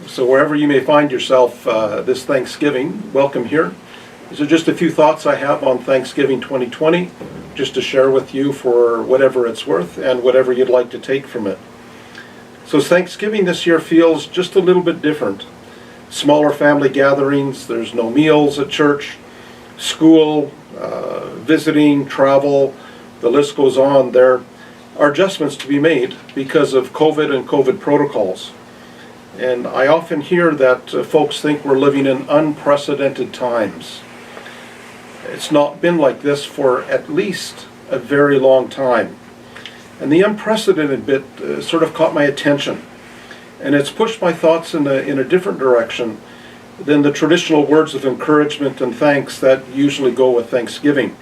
So wherever you may find yourself this Thanksgiving, welcome here. These are just a few thoughts I have on Thanksgiving 2020, just to share with you for whatever it's worth and whatever you'd like to take from it. So Thanksgiving this year feels just a little bit different. Smaller family gatherings, there's no meals at church, school, visiting, travel, the list goes on. There are adjustments to be made because of COVID and COVID protocols. And I often hear that folks think we're living in unprecedented times. It's not been like this for at least a very long time. And the unprecedented bit sort of caught my attention. And it's pushed my thoughts in a different direction than the traditional words of encouragement and thanks that usually go with Thanksgiving.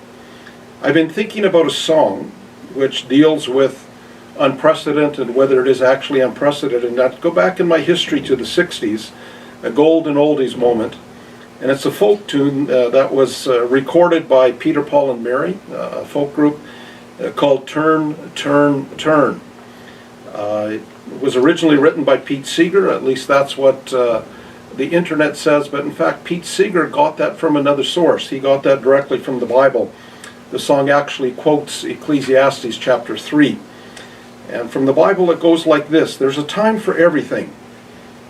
I've been thinking about a song which deals with unprecedented, whether it is actually unprecedented. And I'd go back in my history to the 60s, a golden oldies moment. And it's a folk tune that was recorded by Peter, Paul, and Mary, a folk group called Turn, Turn, Turn. It was originally written by Pete Seeger, at least that's what the internet says, but in fact Pete Seeger got that from another source. He got that directly from the Bible. The song actually quotes Ecclesiastes chapter 3. And from the Bible it goes like this: there's a time for everything,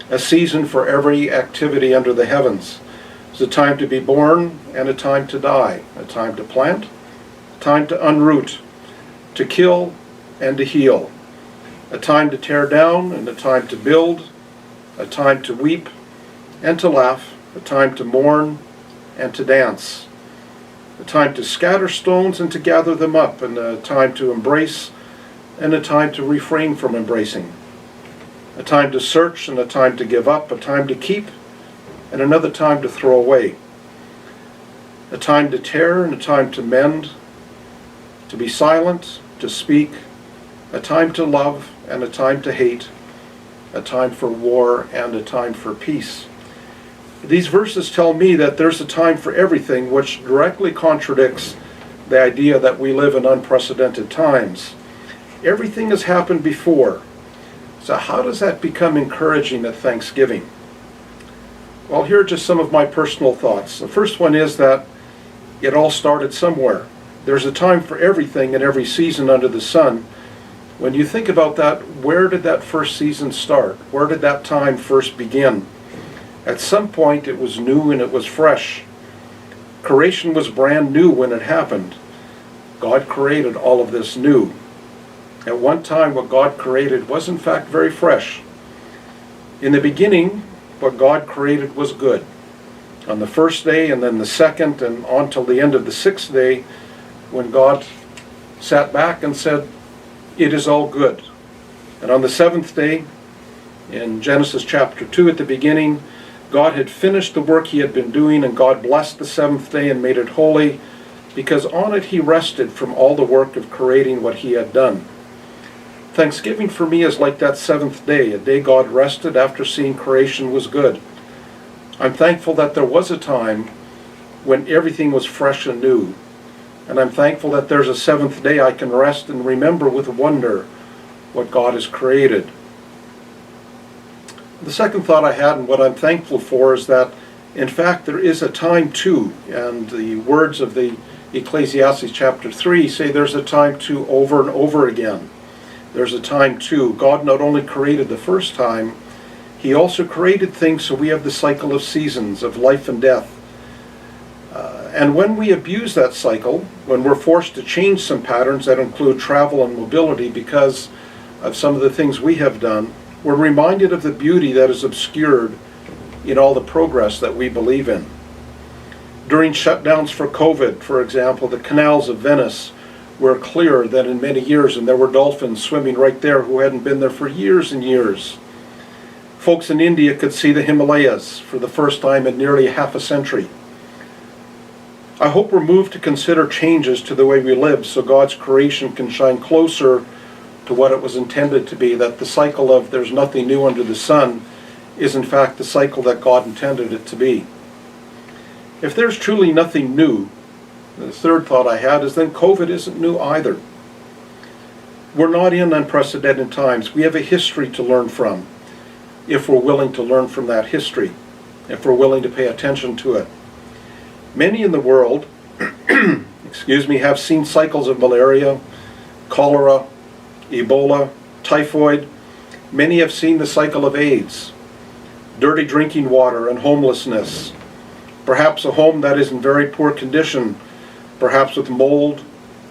a season for every activity under the heavens. There's a time to be born and a time to die, a time to plant, a time to unroot, to kill and to heal, a time to tear down and a time to build, a time to weep and to laugh, a time to mourn and to dance, a time to scatter stones and to gather them up, and a time to embrace and a time to refrain from embracing, a time to search and a time to give up, a time to keep and another time to throw away, a time to tear and a time to mend, to be silent, to speak, a time to love and a time to hate, a time for war and a time for peace. These verses tell me that there's a time for everything, which directly contradicts the idea that we live in unprecedented times. Everything has happened before. So how does that become encouraging at Thanksgiving? Well, here are just some of my personal thoughts. The first one is that it all started somewhere. There's a time for everything in every season under the sun. When you think about that, where did that first season start? Where did that time first begin? At some point it was new and it was fresh. Creation was brand new when it happened. God created all of this new. At one time what God created was in fact very fresh. In the beginning, what God created was good. On the first day and then the second and on till the end of the sixth day, when God sat back and said, "It is all good." And on the seventh day, in Genesis chapter 2 at the beginning, God had finished the work he had been doing, and God blessed the seventh day and made it holy, because on it he rested from all the work of creating what he had done. Thanksgiving for me is like that seventh day, a day God rested after seeing creation was good. I'm thankful that there was a time when everything was fresh and new. And I'm thankful that there's a seventh day I can rest and remember with wonder what God has created. The second thought I had, and what I'm thankful for, is that in fact there is a time too, and the words of the Ecclesiastes chapter 3 say there's a time too over and over again. There's a time too. God not only created the first time, he also created things so we have the cycle of seasons, of life and death. And when we abuse that cycle, when we're forced to change some patterns that include travel and mobility because of some of the things we have done, we're reminded of the beauty that is obscured in all the progress that we believe in. During shutdowns for COVID, for example, the canals of Venice were clearer than in many years, and there were dolphins swimming right there who hadn't been there for years and years. Folks in India could see the Himalayas for the first time in nearly half a century. I hope we're moved to consider changes to the way we live so God's creation can shine closer to what it was intended to be, that the cycle of there's nothing new under the sun is in fact the cycle that God intended it to be. If there's truly nothing new, the third thought I had is then COVID isn't new either. We're not in unprecedented times. We have a history to learn from, if we're willing to learn from that history, if we're willing to pay attention to it. Many in the world, have seen cycles of malaria, cholera, Ebola, typhoid. Many have seen the cycle of AIDS, dirty drinking water, and homelessness. Perhaps a home that is in very poor condition, perhaps with mold,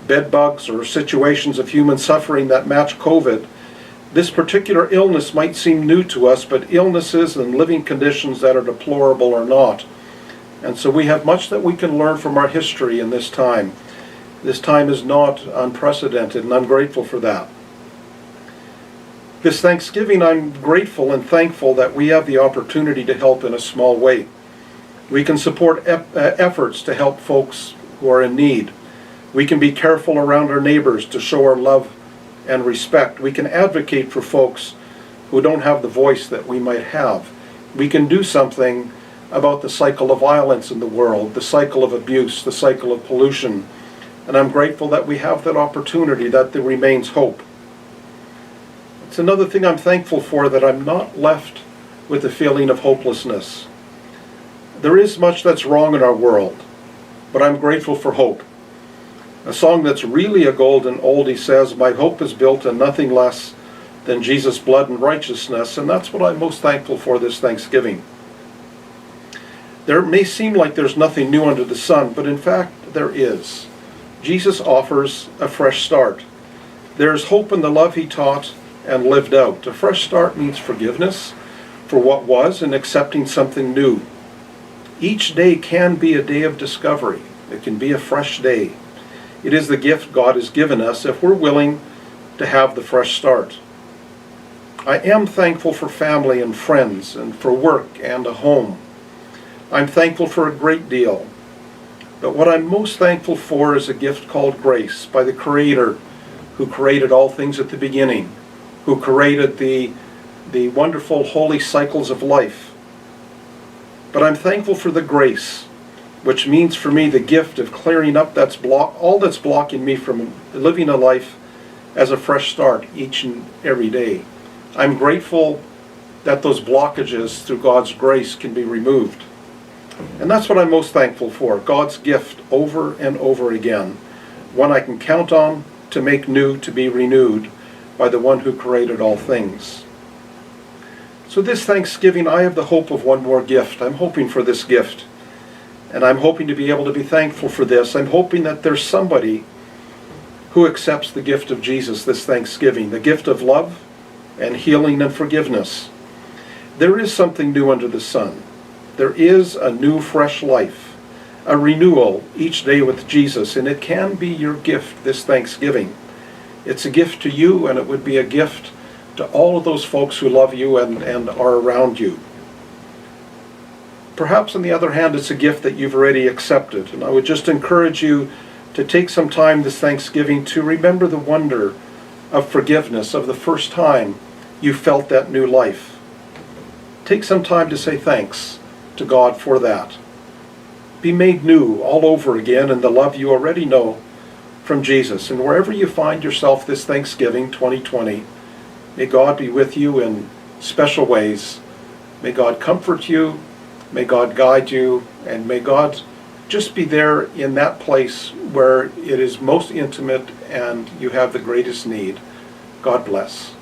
bed bugs, or situations of human suffering that match COVID. This particular illness might seem new to us, but illnesses and living conditions that are deplorable are not. And so we have much that we can learn from our history in this time. This time is not unprecedented, and I'm grateful for that. This Thanksgiving, I'm grateful and thankful that we have the opportunity to help in a small way. We can support efforts to help folks who are in need. We can be careful around our neighbors to show our love and respect. We can advocate for folks who don't have the voice that we might have. We can do something about the cycle of violence in the world, the cycle of abuse, the cycle of pollution. And I'm grateful that we have that opportunity, that there remains hope. It's another thing I'm thankful for, that I'm not left with a feeling of hopelessness. There is much that's wrong in our world, but I'm grateful for hope. A song that's really a golden oldie says, "My hope is built on nothing less than Jesus' blood and righteousness," and that's what I'm most thankful for this Thanksgiving. There may seem like there's nothing new under the sun, but in fact there is. Jesus offers a fresh start. There's hope in the love he taught and lived out. A fresh start means forgiveness for what was and accepting something new. Each day can be a day of discovery. It can be a fresh day. It is the gift God has given us if we're willing to have the fresh start. I am thankful for family and friends, and for work and a home. I'm thankful for a great deal. But what I'm most thankful for is a gift called grace by the Creator, who created all things at the beginning, who created the wonderful holy cycles of life. But I'm thankful for the grace, which means for me the gift of clearing up all that's blocking me from living a life as a fresh start each and every day. I'm grateful that those blockages through God's grace can be removed. And that's what I'm most thankful for, God's gift over and over again, one I can count on to make new, to be renewed by the one who created all things. So this Thanksgiving, I have the hope of one more gift. I'm hoping for this gift. And I'm hoping to be able to be thankful for this. I'm hoping that there's somebody who accepts the gift of Jesus this Thanksgiving, the gift of love and healing and forgiveness. There is something new under the sun. There is a new, fresh life, a renewal each day with Jesus, and it can be your gift this Thanksgiving. It's a gift to you, and it would be a gift to all of those folks who love you and are around you. Perhaps, on the other hand, it's a gift that you've already accepted, and I would just encourage you to take some time this Thanksgiving to remember the wonder of forgiveness, of the first time you felt that new life. Take some time to say thanks to God for that. Be made new all over again in the love you already know from Jesus. And wherever you find yourself this Thanksgiving 2020, may God be with you in special ways. May God comfort you. May God guide you. And may God just be there in that place where it is most intimate and you have the greatest need. God bless.